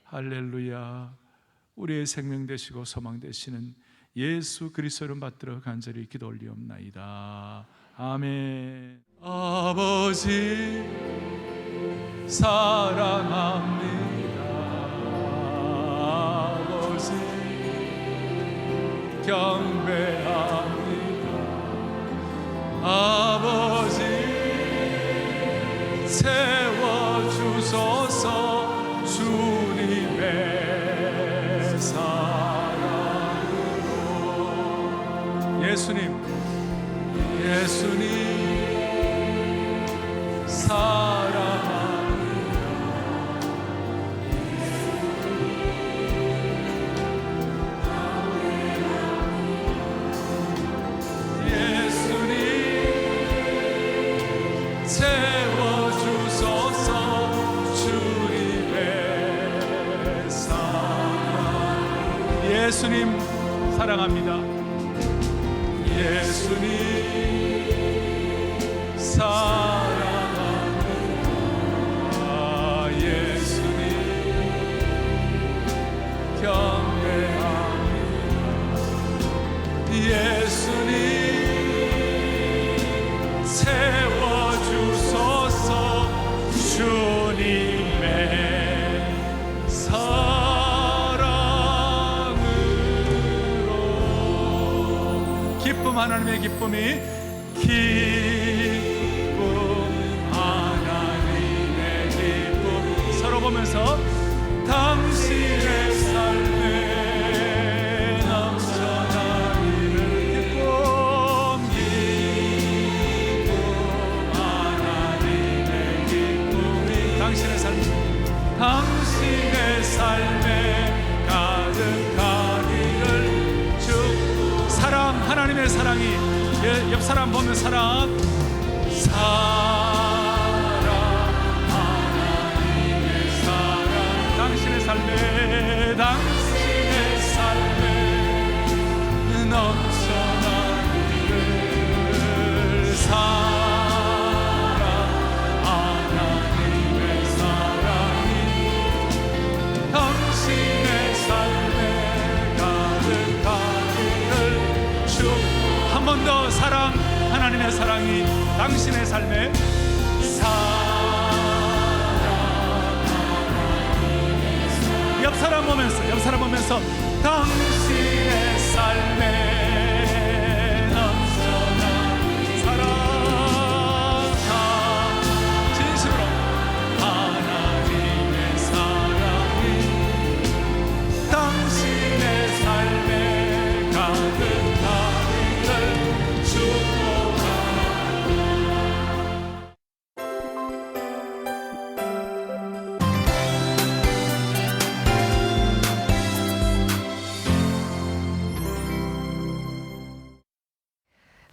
할렐루야. 우리의 생명 되시고 소망 되시는 예수 그리스도 이름 받들어 간절히 기도 올리옵나이다. 아멘. 아버지 사랑합니다. 아버지 경배합니다. 아버지 채워주소서. 주님의 사랑. 예수님, 예수님 사랑합니다. 예수님 채워주소서. 주님의 사랑. 예수님 사랑합니다. 예수님 사랑합니다. 예수님 경배합니다. 예수님 채워주소서. 주님의 사랑으로. 기쁨, 하나님의 기쁨이, 기쁨, 하나님의 기쁨. 서로 보면서 당신의 삶에 넘쳐나기를. 기쁨, 기쁨, 하나님의 기쁨이 당신의 삶, 당신의 삶에 가득하기를. 주 사랑, 하나님의 사랑이, 옆 사람 보면 사랑, 사랑, 하나님의 사랑, 당신의 삶에, 당신의 삶에 넘쳐나기를. 사랑, 하나님의 사랑이 당신의 삶에 가득하기를. 주 한 번 더 사랑, 하나님의 사랑이 당신의 삶에, 옆 사람 보면서 당신의 삶에 넘쳐나는 사랑. 진심으로 하나님의 사랑이 당신의 삶에 가득하기를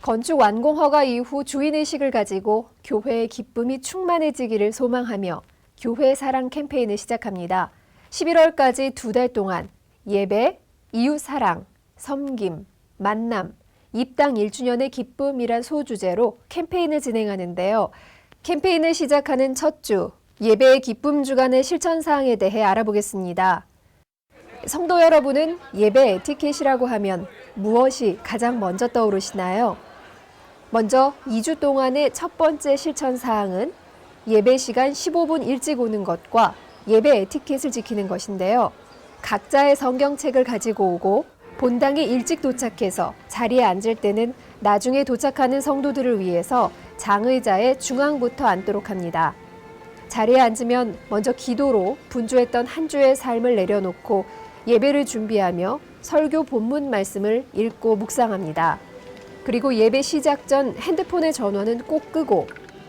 건축 완공 허가 이후 주인의식을 가지고 교회의 기쁨이 충만해지기를 소망하며 교회 사랑 캠페인을 시작합니다. 11월까지 2달 동안 예배, 이웃 사랑, 섬김, 만남, 입당 1주년의 기쁨이란 소주제로 캠페인을 진행하는데요. 캠페인을 시작하는 첫 주, 예배의 기쁨 주간의 실천 사항에 대해 알아보겠습니다. 성도 여러분은 예배 에티켓이라고 하면 무엇이 가장 먼저 떠오르시나요? 먼저 2주 동안의 첫 번째 실천 사항은 예배 시간 15분 일찍 오는 것과 예배 에티켓을 지키는 것인데요. 각자의 성경책을 가지고 오고 본당에 일찍 도착해서 자리에 앉을 때는 나중에 도착하는 성도들을 위해서 장의자의 중앙부터 앉도록 합니다. 자리에 앉으면 먼저 기도로 분주했던 한 주의 삶을 내려놓고 예배를 준비하며 설교 본문 말씀을 읽고 묵상합니다. 그리고 예배 시작 전 핸드폰의 전원은 꼭 끄고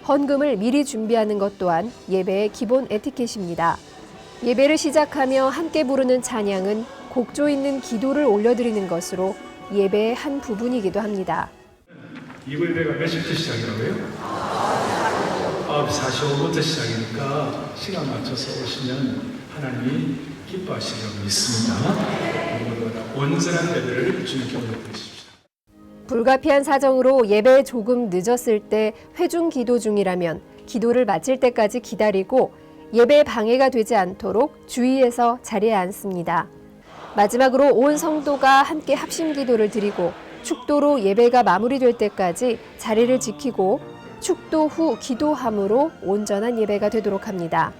헌금을 미리 준비하는 것 또한 예배의 기본 에티켓입니다. 예배를 시작하며 함께 부르는 찬양은 곡조 있는 기도를 올려드리는 것으로 예배의 한 부분이기도 합니다. 이부 예배가 몇 시부터 시작이라고요? 9시 45분부터 시작이니까 시간 맞춰서 오시면 하나님이 기뻐하시리라고 믿습니다. 모두가 온전한 예배를 주님께 올려드리십시오. 불가피한 사정으로 예배에 조금 늦었을 때 회중 기도 중이라면 기도를 마칠 때까지 기다리고 예배에 방해가 되지 않도록 주의해서 자리에 앉습니다. 마지막으로 온 성도가 함께 합심 기도를 드리고 축도로 예배가 마무리될 때까지 자리를 지키고 축도 후 기도함으로 온전한 예배가 되도록 합니다.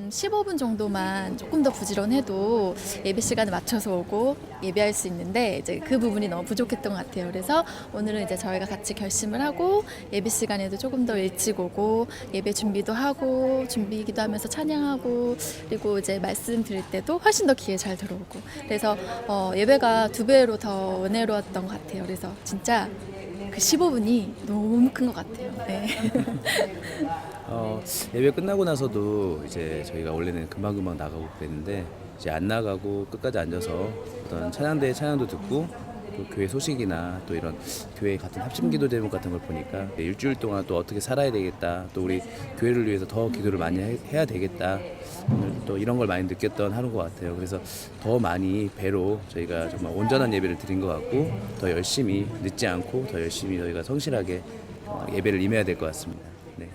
한 15분 정도만 조금 더 부지런해도 예배 시간에 맞춰서 오고 예배할 수 있는데 이제 그 부분이 너무 부족했던 것 같아요. 그래서 오늘은 이제 저희가 같이 결심을 하고 예배 시간에도 조금 더 일찍 오고 예배 준비도 하고 준비 기도하면서 찬양하고 그리고 이제 말씀 드릴 때도 훨씬 더 귀에 잘 들어오고 그래서 예배가 2배로 더 은혜로웠던 것 같아요. 그래서 진짜 그 15분이 너무 큰 것 같아요. 네. 예배 끝나고 나서도 이제 저희가 원래는 금방금방 나가고 그랬는데 이제 안 나가고 끝까지 앉아서 어떤 찬양대의 찬양도 듣고 또 교회 소식이나 또 이런 교회 같은 합심기도 제목 같은 걸 보니까 일주일 동안 또 어떻게 살아야 되겠다, 또 우리 교회를 위해서 더 기도를 많이 해야 되겠다, 오늘 또 이런 걸 많이 느꼈던 하루인 것 같아요. 그래서 더 많이 배로 저희가 정말 온전한 예배를 드린 것 같고 더 열심히 늦지 않고 더 열심히 저희가 성실하게 예배를 임해야 될 것 같습니다. 네.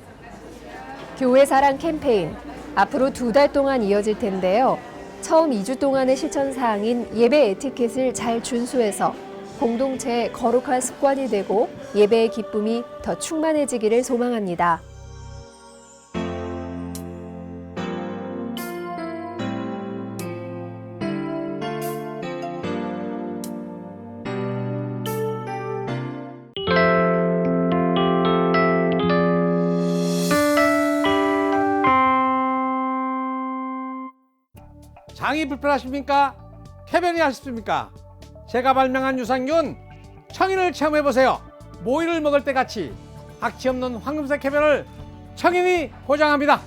교회 사랑 캠페인 앞으로 2달 동안 이어질 텐데요. 처음 2주 동안의 실천 사항인 예배 에티켓을 잘 준수해서 공동체의 거룩한 습관이 되고 예배의 기쁨이 더 충만해지기를 소망합니다. 장이 불편하십니까? 쾌변이 하십니까? 제가 발명한 유산균 청인을 체험해보세요. 모이를 먹을 때 같이 악취 없는 황금색 쾌변을 청인이 보장합니다.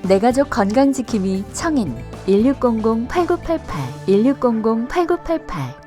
내 가족 건강지킴이 청인 1600-8988 1600-8988